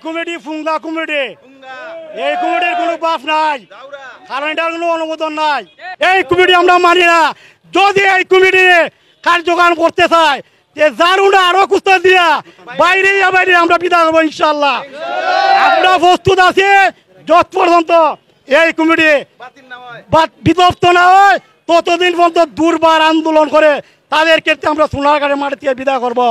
Committee ফুঙ্গা committee, এই কমিটির কোনো বাপ নাই, কারণ এটার কোনো অনুমোদন নাই। এই কমিটি আমরা মানি না। যদি এই কমিটি কার্যক্রম করতে চায় যে জারুনা আরো কুস্তা দিয়া বাইরে আমরা বিদায় করবো ইনশাল্লাহ। আমরা প্রস্তুত আছি যত পর্যন্ত এই কমিটি বিতপ্ত না হয় ততদিন পর্যন্ত দুর্বার আন্দোলন করে তাদেরকে আমরা সোনারগাঁয়ের মাটি থেকে বিদায় করবো।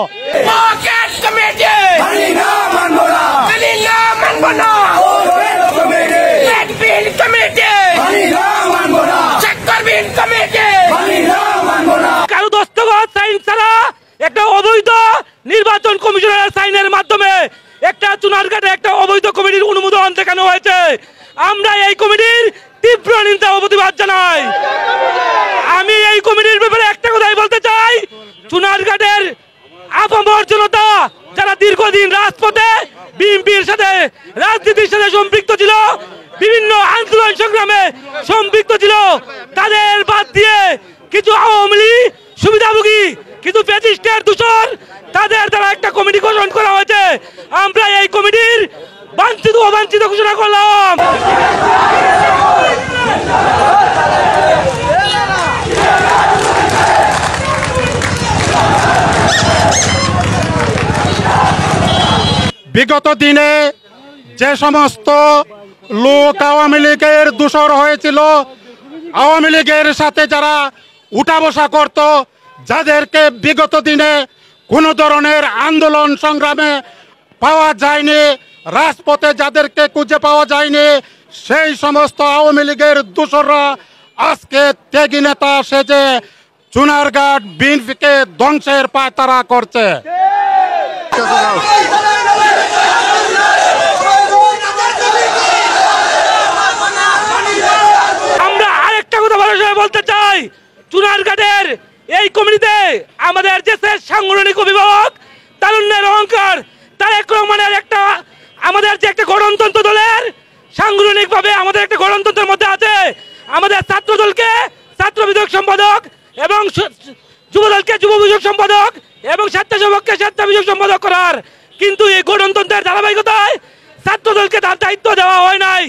কারো দস্তখত সাইন ছাড়া একটা অবৈধ নির্বাচন কমিশনের সাইনের মাধ্যমে একটা চুনারঘাটে একটা অবৈধ কমিটির অনুমোদন দেখানো হয়েছে। আমরা এই কমিটির তীব্র নিন্দা ও প্রতিবাদ জানাই। আমি এই কমিটির ব্যাপারে একটা কথাই বলতে চাই, চুনারঘাটের আপামর জনতা যারা দীর্ঘদিন রাজপথে বিএনপির সাথে রাজনীতির সাথে সম্পৃক্ত ছিল, বিভিন্ন আন্দোলন সংগ্রামে সম্পৃক্ত ছিল, তাদের বাদ দিয়ে কিছু আওয়ামী লীগ সুবিধাভোগী কিছু ফ্যাসিস্টের দূষণ তাদের দ্বারা একটা কমিটি গঠন করা হয়েছে। আমরা এই কমিটির বাঞ্ছিত অবাঞ্ছিত ঘোষণা করলাম। বিগত দিনে যে সমস্ত লোক আওয়ামী লীগের দূষর হয়েছিল, আওয়ামী লীগের সাথে যারা উঠা বসা করত, যাদেরকে বিগত দিনে কোনো ধরনের আন্দোলন সংগ্রামে পাওয়া যায়নি, রাজপথে যাদেরকে খুঁজে পাওয়া যায়নি, সেই সমস্ত আওয়ামী লীগের দূষররা আজকে ত্যাগী নেতা সেজে চুনারঘাট বিএনপিকে ধ্বংসের পায়তারা করছে। আমরা আরেকটা কথা বলতে চাই, চুনারঘাটের এই কমিটিতে আমাদের দেশের সাংগঠনিক অভিভাবক তারুণ্যের অহংকার তারেক রহমানের একটা আমাদের যে একটা গণতন্ত্র দলের সাংগঠনিকভাবে আমাদের একটা গণতন্ত্রের মধ্যে আছে আমাদের ছাত্র দলকে ছাত্র বিষয়ক সম্পাদক এবং যুব দলকে যুব বিষয়ক সম্পাদক এবং স্বেচ্ছাসেবককে স্বেচ্ছা বিষয়ক সম্পাদক করার, কিন্তু এই গণতন্ত্রের ধারাবাহিকতায় ছাত্র দলকে তার দায়িত্ব দেওয়া হয় নাই।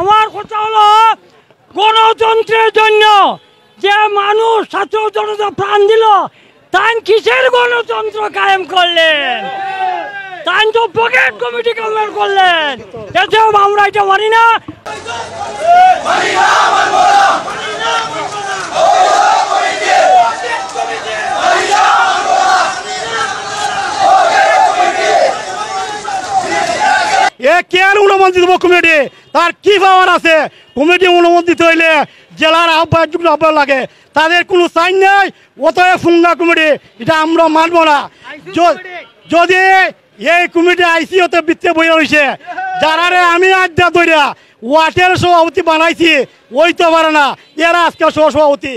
আমার কথা হলো গণতন্ত্রের জন্য যে মানুষ ছাত্র জনতা প্রাণ দিল, তাই কিসের গণতন্ত্র কায়েম করলেন? তাই তো পকেট কমিটি কায়েম করলেন। এতেও আমরা এটা মানি না। এ কেন অনুমোদিত কমিটি? তার কি পাওয়ার আছে? কমিটি অনুমোদিত হইলে জেলার আহ্বায়ক লাগে, তাদের কোনো সাইন নেই, অতএব ফুঙ্গা কমিটি, এটা আমরা মানব না। যদি এই কমিটি আইসিওতে বৃত্তে বই রয়েছে, যারা আমি আড্ডা দইরা ওয়াটের সভাপতি বানাইছি ওই তো পারে না, এরা আজকে সভাপতি।